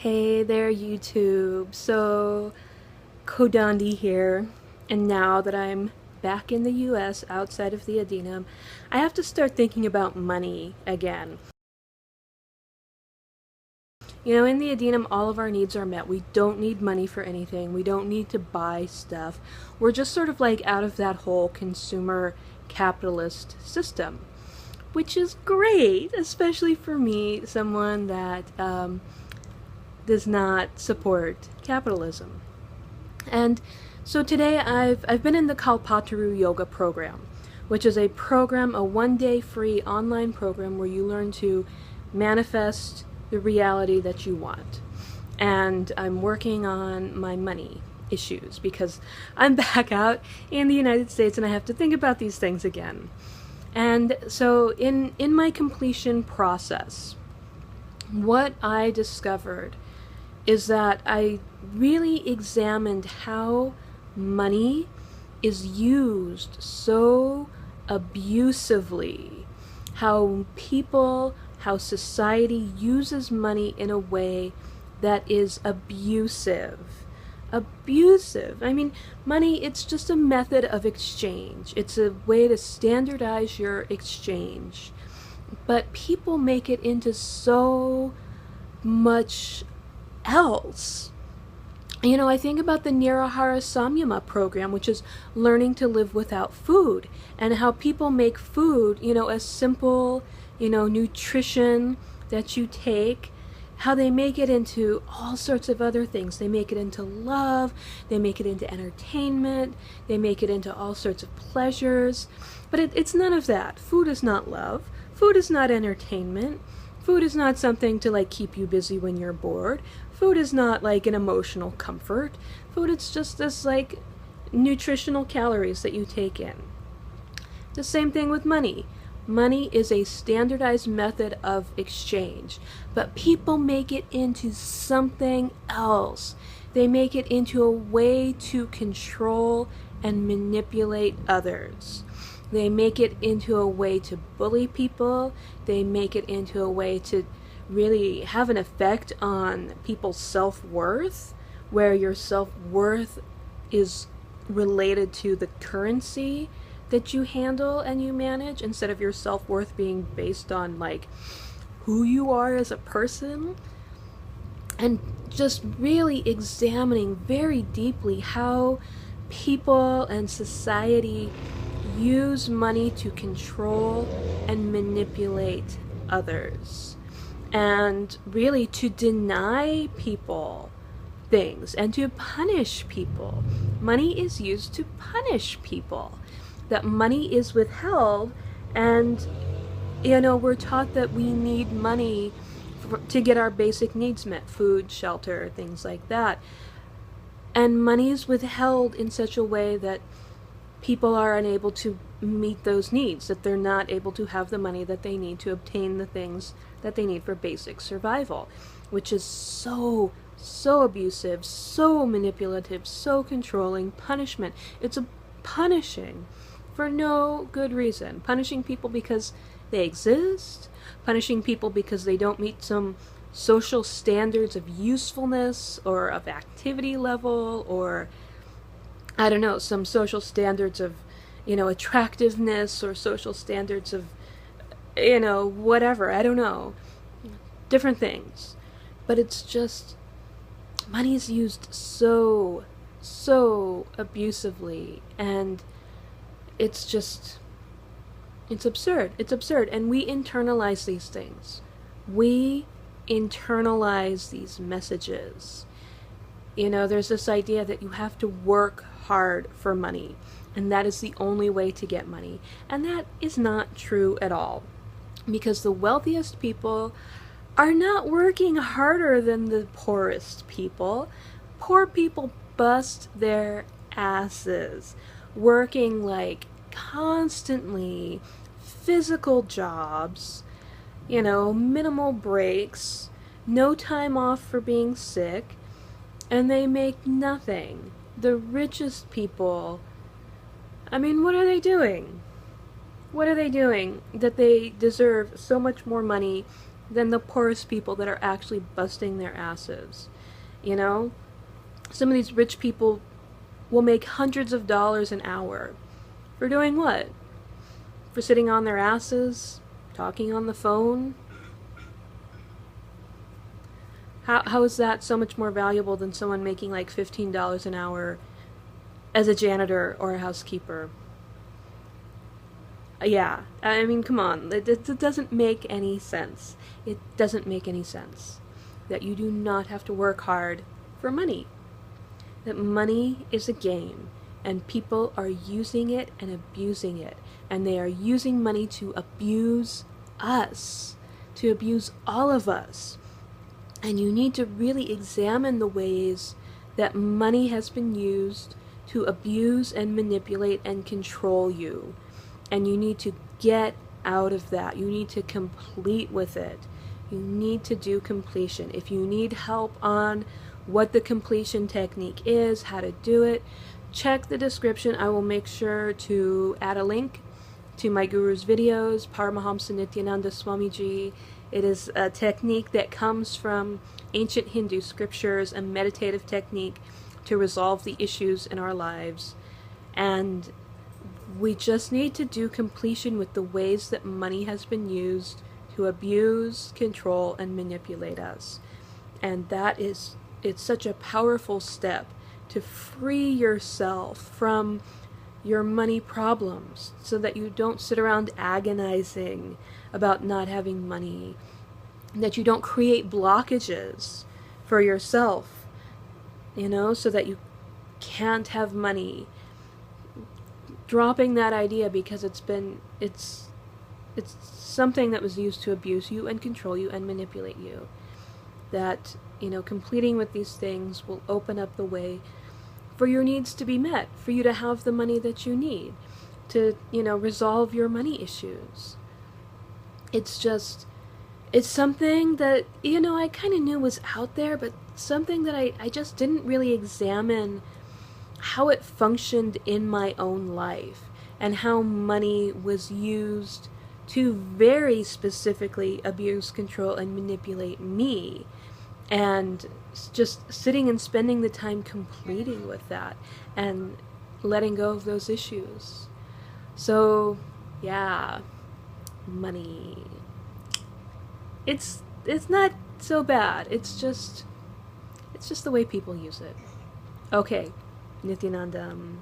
Hey there, YouTube. So, Kodandi here, and now that I'm back in the US outside of the Adinam, I have to start thinking about money again. In the Adinam, all of our needs are met. We don't need money for anything. We don't need to buy stuff. We're just sort of like out of that whole consumer capitalist system, which is great, especially for me, someone that does not support capitalism. And so today I've been in the Kalpataru Yoga program, which is a program, a one-day free online program where you learn to manifest the reality that you want. And I'm working on my money issues because I'm back out in the United States and I have to think about these things again. And so in my completion process, what I discovered is that I really examined how money is used so abusively, how society uses money in a way that is abusive. Abusive. I mean, money, it's just a method of exchange. It's a way to standardize your exchange. But people make it into so much else. I think about the Nirahara Samyama program, which is learning to live without food, and how people make food, a simple, nutrition that you take, how they make it into all sorts of other things. They make it into love, they make it into entertainment, they make it into all sorts of pleasures. But it's none of that. Food is not love. Food is not entertainment. Food is not something to keep you busy when you're bored. Food is not an emotional comfort. Food is just this nutritional calories that you take in. The same thing with money. Money is a standardized method of exchange, but people make it into something else. They make it into a way to control and manipulate others. They make it into a way to bully people. They make it into a way to really have an effect on people's self-worth, where your self-worth is related to the currency that you handle and you manage, instead of your self-worth being based on who you are as a person. And just really examining very deeply how people and society use money to control and manipulate others, and really to deny people things and to punish people. Money is used to punish people. That money is withheld, and we're taught that we need money to get our basic needs met, food, shelter, things like that. And money is withheld in such a way that people are unable to meet those needs, that they're not able to have the money that they need to obtain the things that they need for basic survival, which is so abusive, so manipulative, so controlling. Punishment. It's a punishing for no good reason. Punishing people because they exist, punishing people because they don't meet some social standards of usefulness or of activity level, or I don't know, some social standards of, attractiveness, or social standards of, whatever, I don't know, different things. But it's just, money is used so abusively, and it's absurd. It's absurd, and we internalize these things. We internalize these messages. There's this idea that you have to work hard for money, and that is the only way to get money. And that is not true at all, because the wealthiest people are not working harder than the poorest people. Poor people bust their asses working constantly physical jobs, minimal breaks, no time off for being sick, and they make nothing. The richest people, what are they doing? What are they doing that they deserve so much more money than the poorest people that are actually busting their asses. You know? Some of these rich people will make hundreds of dollars an hour. For doing what? For sitting on their asses? Talking on the phone? How is that so much more valuable than someone making like $15 an hour as a janitor or a housekeeper? Yeah, I mean, come on. It doesn't make any sense. It doesn't make any sense that you do not have to work hard for money. That money is a game, and people are using it and abusing it. And they are using money to abuse us, to abuse all of us. And you need to really examine the ways that money has been used to abuse and manipulate and control you. And you need to get out of that. You need to complete with it. You need to do completion. If you need help on what the completion technique is, how to do it, check the description. I will make sure to add a link to my guru's videos, Paramahamsa Nityananda Swamiji. It is a technique that comes from ancient Hindu scriptures, a meditative technique to resolve the issues in our lives. And we just need to do completion with the ways that money has been used to abuse, control, and manipulate us. And it's such a powerful step to free yourself from your money problems so that you don't sit around agonizing about not having money, that you don't create blockages for yourself, so that you can't have money. Dropping that idea because it's something that was used to abuse you and control you and manipulate you. That, completing with these things will open up the way for your needs to be met, for you to have the money that you need, to, resolve your money issues. It's something that, I kind of knew was out there, but something that I just didn't really examine how it functioned in my own life and how money was used to very specifically abuse, control, and manipulate me. And just sitting and spending the time completing with that and letting go of those issues. So, yeah, money. It's not so bad. It's just the way people use it. Okay, Nityanandam.